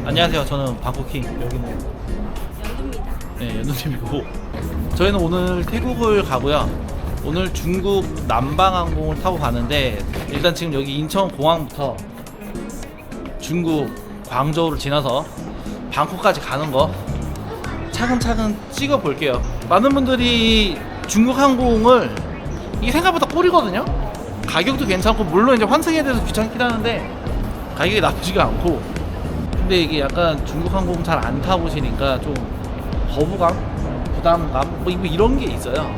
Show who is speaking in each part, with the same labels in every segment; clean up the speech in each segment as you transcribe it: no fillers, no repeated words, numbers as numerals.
Speaker 1: 안녕하세요. 저는 방콕킹, 여기는
Speaker 2: 연두입니다.
Speaker 1: 네, 연두님이고, 저희는 오늘 태국을 가고요. 오늘 중국 남방항공을 타고 가는데, 일단 지금 여기 인천공항부터 중국 광저우를 지나서 방콕까지 가는 거 차근차근 찍어 볼게요. 많은 분들이 중국 항공을, 이게 생각보다 꿀이거든요. 가격도 괜찮고, 물론 이제 환승에 대해서 귀찮긴 하는데 가격이 나쁘지가 않고, 근데 이게 약간 중국 항공 잘 안 타보시니까 좀 거부감, 부담감 뭐 이런 게 있어요.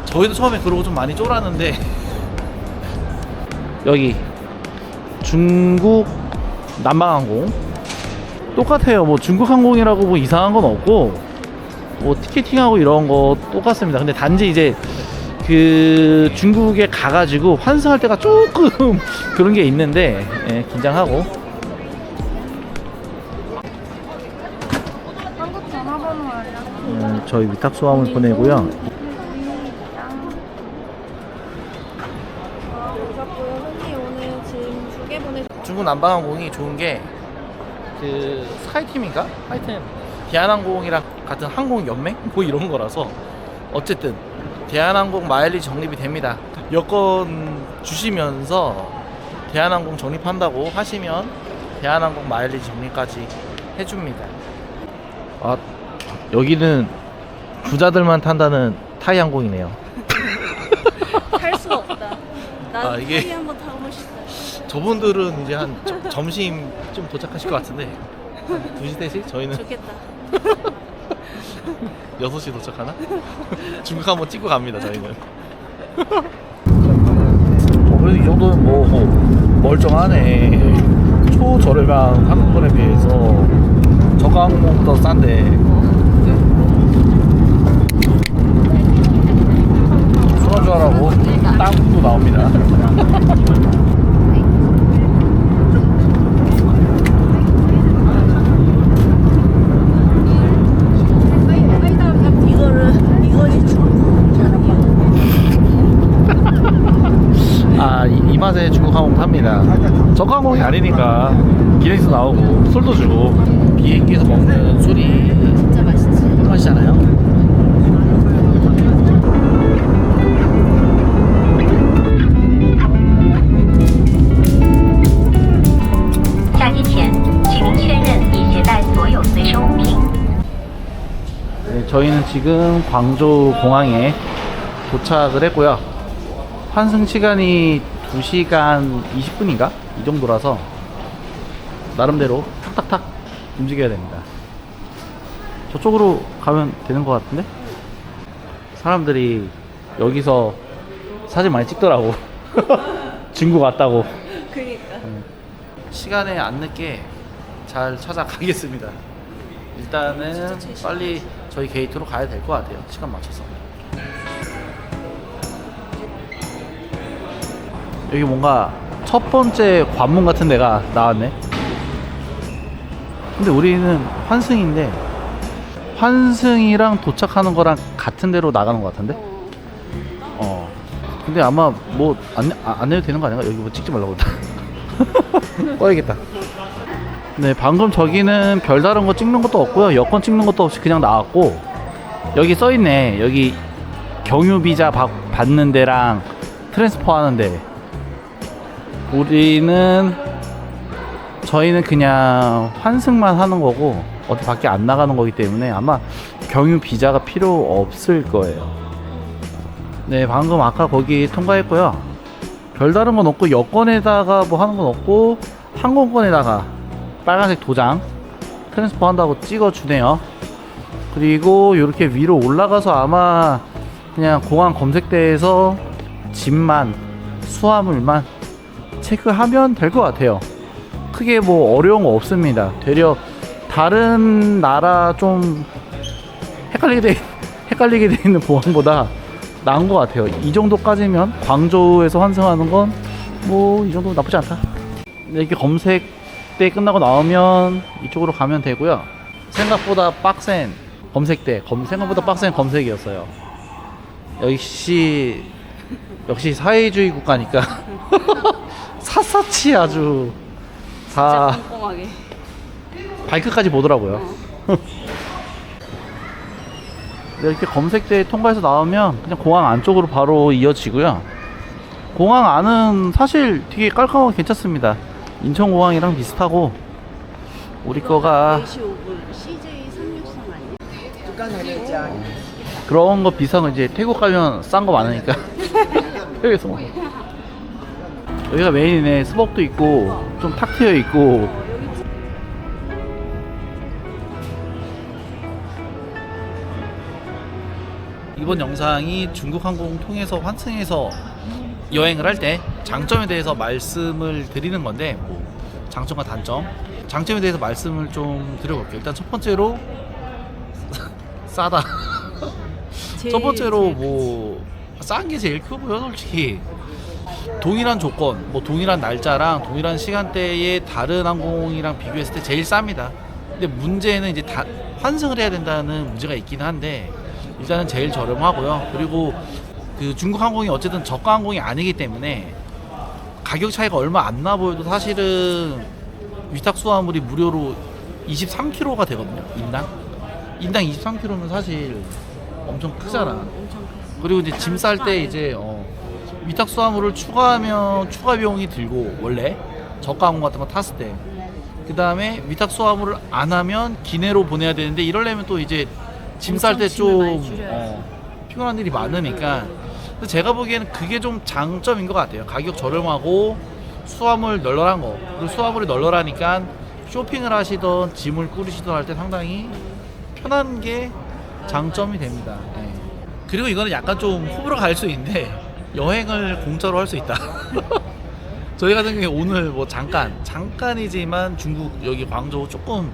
Speaker 1: 저희도 처음에 그러고 좀 많이 쫄았는데 여기 중국 남방항공 똑같아요. 뭐 중국 항공이라고 뭐 이상한 건 없고, 뭐 티켓팅하고 이런 거 똑같습니다. 근데 단지 이제 그 중국에 가가지고 환승할 때가 조금 그런 게 있는데, 예, 긴장하고.
Speaker 2: 한국 전화번호 알려.
Speaker 1: 저희 위탁소함을 보내고요.
Speaker 2: 오셨고요. 현지 오늘 지금 2개 보내셨.
Speaker 1: 중국 남방항공이 좋은 게 그 스카이팀인가? 하여튼 대한항공이랑 같은 항공 연맹 뭐 이런 거라서 어쨌든 대한항공 마일리지 적립이 됩니다. 여권 주시면서 대한항공 적립한다고 하시면 대한항공 마일리지 적립까지 해줍니다. 아, 여기는 부자들만 탄다는 타이항공이네요.
Speaker 2: 탈 수가 없다. 나도
Speaker 1: 아, 이게-
Speaker 2: 타이 한번 타고 싶다.
Speaker 1: 저분들은 이제 한 점심 좀 도착하실 것 같은데, 2시, 3시? 저희는
Speaker 2: 좋겠다.
Speaker 1: 6시 도착하나? 중국 한번 찍고 갑니다, 저희는. 그래도 이 정도는 뭐 멀쩡하네. 초저렴한 항공권에 비해서 저가 항공보다 싼데. 술안주하라고 땅도 나옵니다.
Speaker 2: 이거를
Speaker 1: 아, 이 맛에 중국 항공 탑니다. 저가 항공이 아니니까 기내에서 나오고 술도 주고, 비행기에서 먹는 술이
Speaker 2: 진짜 맛있지.
Speaker 1: 맛이잖아요.
Speaker 3: 下机前，请您确认已携带所有随身物品。
Speaker 1: 네, 저희는 지금 광저우 공항에 도착을 했고요. 환승 시간이 2시간 20분인가? 이 정도라서 나름대로 탁탁탁 움직여야 됩니다. 저쪽으로 가면 되는 것 같은데? 사람들이 여기서 사진 많이 찍더라고. 중국 왔다고.
Speaker 2: 그러니까.
Speaker 1: 시간에 안 늦게 잘 찾아가겠습니다. 일단은 빨리 저희 게이트로 가야 될 것 같아요. 시간 맞춰서. 여기 뭔가 첫 번째 관문 같은 데가 나왔네. 근데 우리는 환승인데, 환승이랑 도착하는 거랑 같은 데로 나가는 것 같은데? 근데 아마 뭐 안 내도 되는 거 아닌가? 여기 뭐 찍지 말라고 그랬다. 꺼야겠다. 네, 방금 저기는 별다른 거 찍는 것도 없고요. 여권 찍는 것도 없이 그냥 나왔고, 여기 써있네. 여기 경유 비자 받는 데랑 트랜스퍼 하는 데. 저희는 그냥 환승만 하는 거고 어디 밖에 안 나가는 거기 때문에 아마 경유 비자가 필요 없을 거예요. 네, 방금 아까 거기 통과했고요. 별다른 건 없고, 여권에다가 뭐 하는 건 없고, 항공권에다가 빨간색 도장 트랜스퍼 한다고 찍어주네요. 그리고 이렇게 위로 올라가서 아마 그냥 공항 검색대에서 짐만, 수화물만 체크하면 될 것 같아요. 크게 뭐 어려운 거 없습니다. 되려 다른 나라 좀 헷갈리게 돼 있는 공항보다 나은 것 같아요. 이 정도까지면 광저우에서 환승하는 건 뭐 이 정도 나쁘지 않다. 이렇게 검색대 끝나고 나오면 이쪽으로 가면 되고요. 생각보다 빡센 검색대, 생각보다 빡센 검색이었어요. 역시 사회주의 국가니까 샅샅이 아주 다
Speaker 2: 꼼꼼하게.
Speaker 1: 발끝까지 보더라고요. 네, 이렇게 검색대 통과해서 나오면 그냥 공항 안쪽으로 바로 이어지고요. 공항 안은 사실 되게 깔끔하고 괜찮습니다. 인천공항이랑 비슷하고 우리 거가
Speaker 2: 4시 5분 CJ 363 아니야?
Speaker 1: 그런 거 비싼 거 이제 태국 가면 싼 거 많으니까 여기서 먹어. 여기가 메인이네. 스벅도 있고 좀 탁 트여 있고. 이번 영상이 중국 항공 통해서 환승해서 여행을 할 때 장점에 대해서 말씀을 드리는 건데, 뭐 장점과 단점, 장점에 대해서 말씀을 좀 드려볼게요. 일단 첫 번째로 싸다. 첫 번째로 뭐 싼 게 제일 크고요. 솔직히 동일한 조건, 뭐 동일한 날짜랑 동일한 시간대에 다른 항공이랑 비교했을 때 제일 쌉니다. 근데 문제는 이제 환승을 해야 된다는 문제가 있긴 한데, 일단은 제일 저렴하고요. 그리고 그 중국 항공이 어쨌든 저가 항공이 아니기 때문에 가격 차이가 얼마 안 나 보여도 사실은 위탁 수화물이 무료로 23kg가 되거든요. 인당 23kg면 사실 엄청 크잖아.
Speaker 2: 엄청
Speaker 1: 그리고 이제 짐 쌀 때 이제 위탁 수화물을 추가하면 추가 비용이 들고, 원래 저가 항공 같은 거 탔을 때. 그 다음에 위탁 수화물을 안 하면 기내로 보내야 되는데, 이러려면 또 이제 짐 쌀 때
Speaker 2: 짐을 많이
Speaker 1: 좀
Speaker 2: 줄여야지.
Speaker 1: 피곤한 일이 많으니까. 근데 제가 보기에는 그게 좀 장점인 것 같아요. 가격 저렴하고 수화물 널널한 거. 그리고 수화물이 널널하니까 쇼핑을 하시던 짐을 꾸리시던 할 때 상당히 편한 게 장점이 됩니다. 네. 그리고 이거는 약간 좀 호불호 갈 수 있는데, 여행을 공짜로 할 수 있다. 저희 같은 경우에 오늘 뭐 잠깐이지만 중국 여기 광저우 조금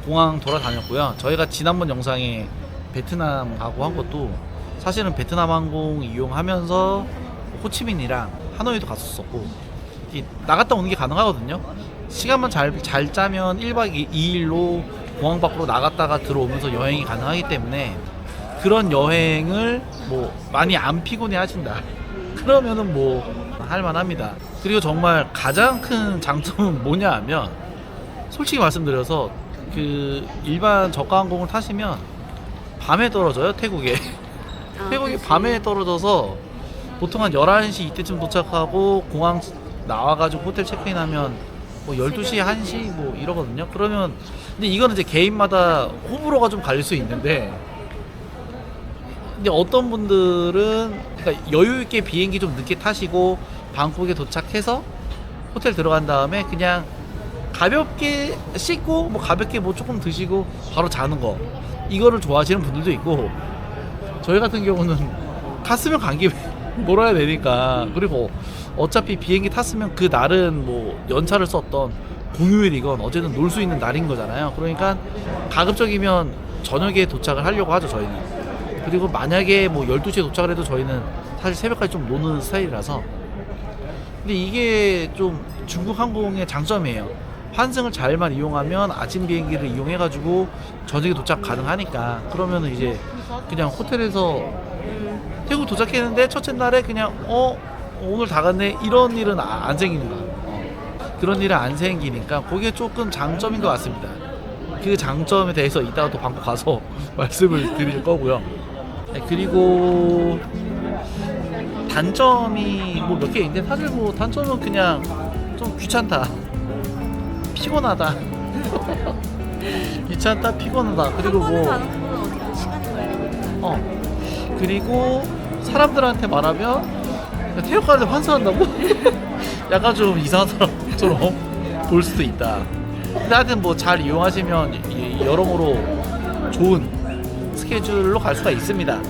Speaker 1: 공항 돌아다녔고요. 저희가 지난번 영상에 베트남 가고 한 것도 사실은 베트남 항공 이용하면서 호치민이랑 하노이도 갔었었고, 나갔다 오는 게 가능하거든요. 시간만 잘 짜면 1박 2일로 공항 밖으로 나갔다가 들어오면서 여행이 가능하기 때문에, 그런 여행을 뭐 많이 안 피곤해 하신다 그러면은 뭐 할만합니다. 그리고 정말 가장 큰 장점은 뭐냐 하면, 솔직히 말씀드려서 그 일반 저가 항공을 타시면 밤에 떨어져요. 태국에 태국이
Speaker 2: 그치.
Speaker 1: 밤에 떨어져서 보통 한 11시 이때쯤 도착하고 공항 나와가지고 호텔 체크인하면 뭐 12시, 1시 뭐 이러거든요. 그러면 근데 이거는 이제 개인마다 호불호가 좀 갈릴 수 있는데, 근데 어떤 분들은 그러니까 여유 있게 비행기 좀 늦게 타시고 방콕에 도착해서 호텔 들어간 다음에 그냥 가볍게 씻고 뭐 가볍게 뭐 조금 드시고 바로 자는 거, 이거를 좋아하시는 분들도 있고, 저희 같은 경우는 갔으면 간 김에 놀아야 되니까, 그리고 어차피 비행기 탔으면 그 날은 뭐 연차를 썼던 공휴일이건 어쨌든 놀 수 있는 날인 거잖아요. 그러니까 가급적이면 저녁에 도착을 하려고 하죠, 저희는. 그리고 만약에 뭐 12시에 도착을 해도 저희는 사실 새벽까지 좀 노는 스타일이라서. 근데 이게 좀 중국 항공의 장점이에요. 환승을 잘만 이용하면 아침 비행기를 이용해가지고 저녁에 도착 가능하니까, 그러면 이제 그냥 호텔에서 태국 도착했는데 첫째 날에 그냥 오늘 다 갔네 이런 일은 안 생기는 거야. 그런 일은 안 생기니까 그게 조금 장점인 것 같습니다. 그 장점에 대해서 이따가 또 방콕 가서 말씀을 드릴 거고요. 네, 그리고 단점이 뭐 몇 개 있는데, 사실 뭐 단점은 그냥 좀 귀찮다, 피곤하다. 귀찮다, 피곤하다. 그리고
Speaker 2: 한 번에
Speaker 1: 뭐
Speaker 2: 가는 거는 어떻게 시간이 걸리니까.
Speaker 1: 그리고 사람들한테 말하면 태국 가는데 환승한다고? 약간 좀 이상한 사람처럼 볼 수도 있다. 근데 하여튼 뭐 잘 이용하시면 여러모로 좋은 스케줄로 갈 수가 있습니다.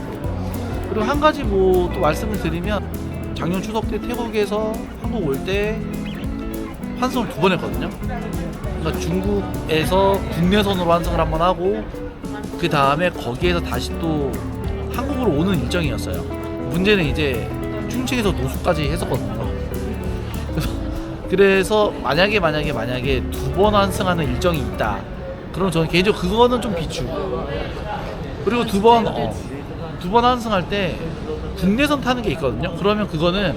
Speaker 1: 그리고 한 가지 뭐 또 말씀을 드리면, 작년 추석 때 태국에서 한국 올 때 환승을 2번 했거든요. 그러니까 중국에서 국내선으로 환승을 한번 하고, 그 다음에 거기에서 다시 또 한국으로 오는 일정이었어요. 문제는 이제 충칭에서 노수까지 했었거든요. 그래서 만약에 2번 환승하는 일정이 있다, 그럼 저는 개인적으로 그거는 좀 비추. 그리고 두 번 환승할 때 국내선 타는 게 있거든요. 그러면 그거는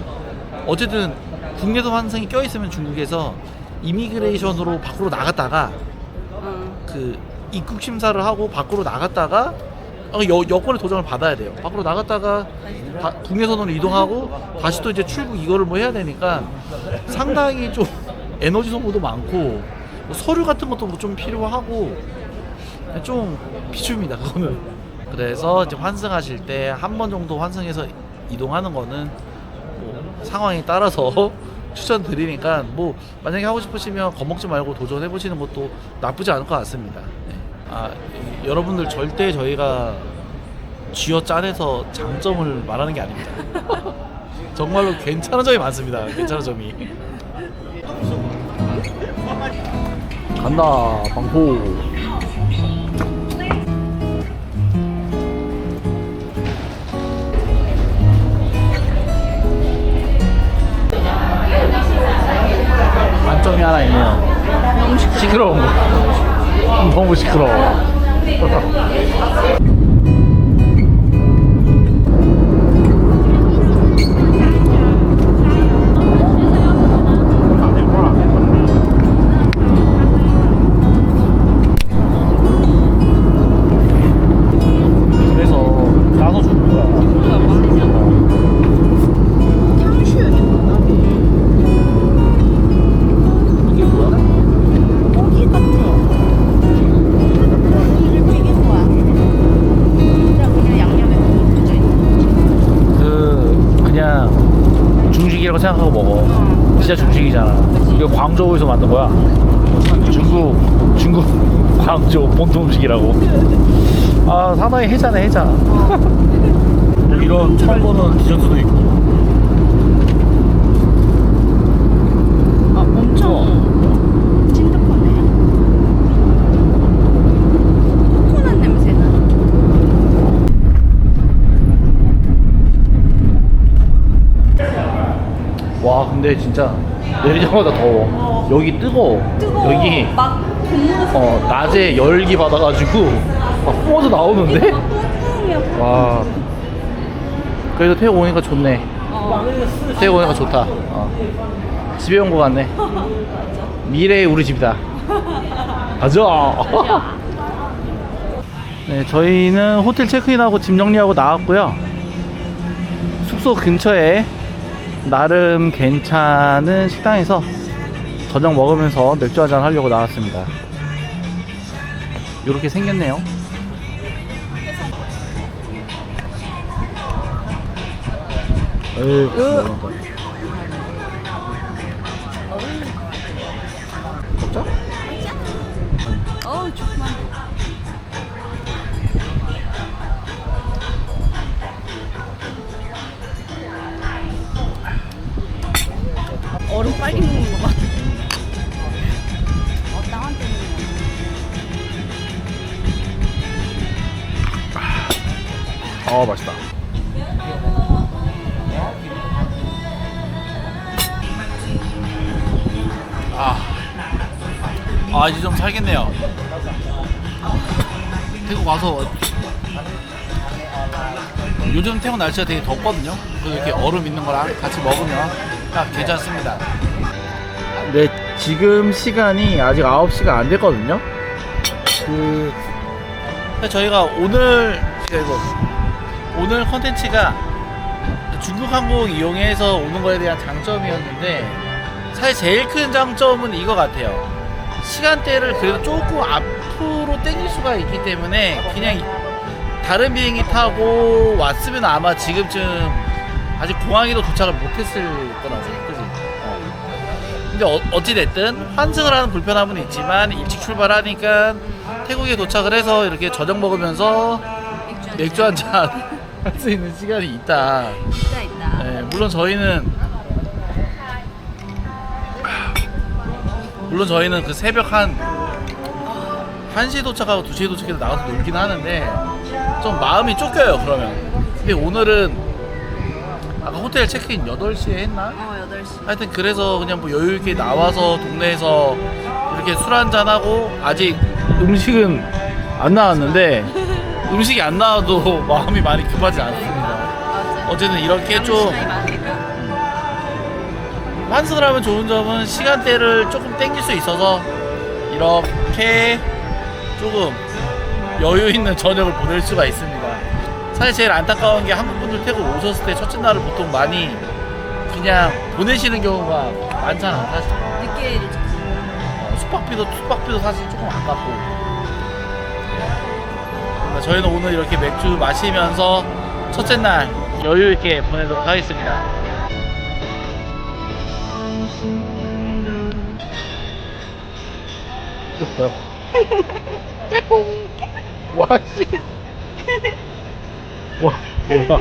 Speaker 1: 어쨌든 국내선 환승이 껴있으면 중국에서 이미그레이션으로 밖으로 나갔다가 그 입국 심사를 하고 밖으로 나갔다가 여권의 도장을 받아야 돼요. 밖으로 나갔다가 국내선으로 이동하고 다시 또 이제 출국 이거를 뭐 해야 되니까 상당히 좀 에너지 소모도 많고 뭐 서류 같은 것도 뭐 좀 필요하고 좀 비춥니다 그거는. 그래서 이제 환승하실 때 한 번 정도 환승해서 이동하는 거는 뭐 상황에 따라서 추천드리니까 뭐 만약에 하고 싶으시면 겁먹지 말고 도전해 보시는 것도 나쁘지 않을 것 같습니다. 네. 여러분들 절대 저희가 쥐어 짜내서 장점을 말하는 게 아닙니다. 정말로 괜찮은 점이 많습니다. 괜찮은 점이. 간다 방콕. 단점이 하나 있네요. 너무 시끄러운 거. 너무 시끄러워. 그래서 나눠주는 거야. 이게 뭐야?
Speaker 2: 고기 같아. 고기를 튀긴 거야. 그냥 양념에 고기 묻어 있는 거지.
Speaker 1: 그냥 중식이라고 생각하고 먹어. 진짜 중식이잖아. 이거 광저우에서 만든 거야. 중국 광저우 본토 음식이라고. 상당히 해자네 해자. 이런 처음 보는 디저트도 있고.
Speaker 2: 엄청 찐득하네. 코코넛 냄새나.
Speaker 1: 와 근데 진짜 내리자마자 더워. 여기 뜨거워. 여기
Speaker 2: 막 콧물이
Speaker 1: 낮에 열기 받아가지고 막 뿜어서 나오는데.
Speaker 2: 뿜뿜이야.
Speaker 1: 와 그래도 태국 오니까 좋네. 태국 오니까 좋다. 집에 온 거 같네. 미래의 우리 집이다. 가자. 네, 저희는 호텔 체크인하고 짐 정리하고 나왔고요. 숙소 근처에 나름 괜찮은 식당에서 저녁 먹으면서 맥주 한잔 하려고 나왔습니다. 이렇게 생겼네요. 에이, 먹자?
Speaker 2: 어우 좋구만. 얼음 빨리 먹는 거 봐. 나한테
Speaker 1: 맛있다. 이제 좀 살겠네요. 태국 와서 요즘 태국 날씨가 되게 덥거든요. 그래서 이렇게 얼음 있는 거랑 같이 먹으면 딱 괜찮습니다. 네, 지금 시간이 아직 9시가 안 됐거든요. 저희가 오늘 컨텐츠가 중국 항공 이용해서 오는 거에 대한 장점이었는데 사실 제일 큰 장점은 이거 같아요. 시간대를 그래도 조금 앞으로 당길 수가 있기 때문에 그냥 다른 비행기 타고 왔으면 아마 지금쯤 아직 공항에도 도착을 못했을 거라고. 그지? 근데 어찌됐든 환승을 하는 불편함은 있지만 일찍 출발하니까 태국에 도착을 해서 이렇게 저녁 먹으면서 맥주 한잔 할 수 있는 시간이 있다.
Speaker 2: 있다.
Speaker 1: 네, 물론 저희는 그 새벽 한 1시에 도착하고 2시에 도착해서 나가서 놀긴 하는데 좀 마음이 쫓겨요 그러면. 근데 오늘은 아까 호텔 체크인 8시에 했나?
Speaker 2: 8시.
Speaker 1: 하여튼 그래서 그냥 뭐 여유있게 나와서 동네에서 이렇게 술 한잔하고 아직 음식은 안 나왔는데 음식이 안 나와도 마음이 많이 급하지 않습니다. 어쨌든 이렇게 좀 환승을 하면 좋은 점은 시간대를 조금 땡길 수 있어서 이렇게 조금 여유 있는 저녁을 보낼 수가 있습니다. 사실 제일 안타까운 게 한국 분들 태국 오셨을 때 첫째 날을 보통 많이 그냥 보내시는 경우가 많잖아 사실.
Speaker 2: 늦게
Speaker 1: 숙박비도 사실 조금 아깝고. 그러니까 저희는 오늘 이렇게 맥주 마시면서 첫째 날 여유 있게 보내도록 하겠습니다. 와, 씨. 와, 뭐야.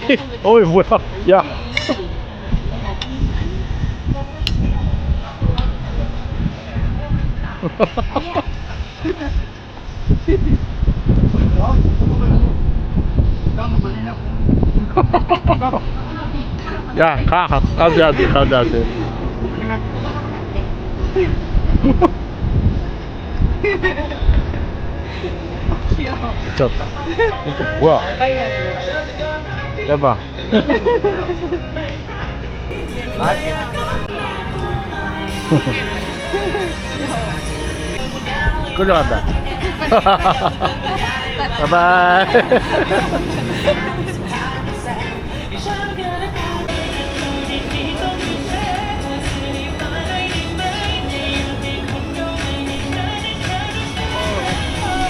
Speaker 1: 얘, 어이, 뭐야. 야. 야, 가져야 돼.
Speaker 2: 귀여워.
Speaker 1: 미쳤다. 이거 뭐야? 해봐. 끌려간다. 바이바이.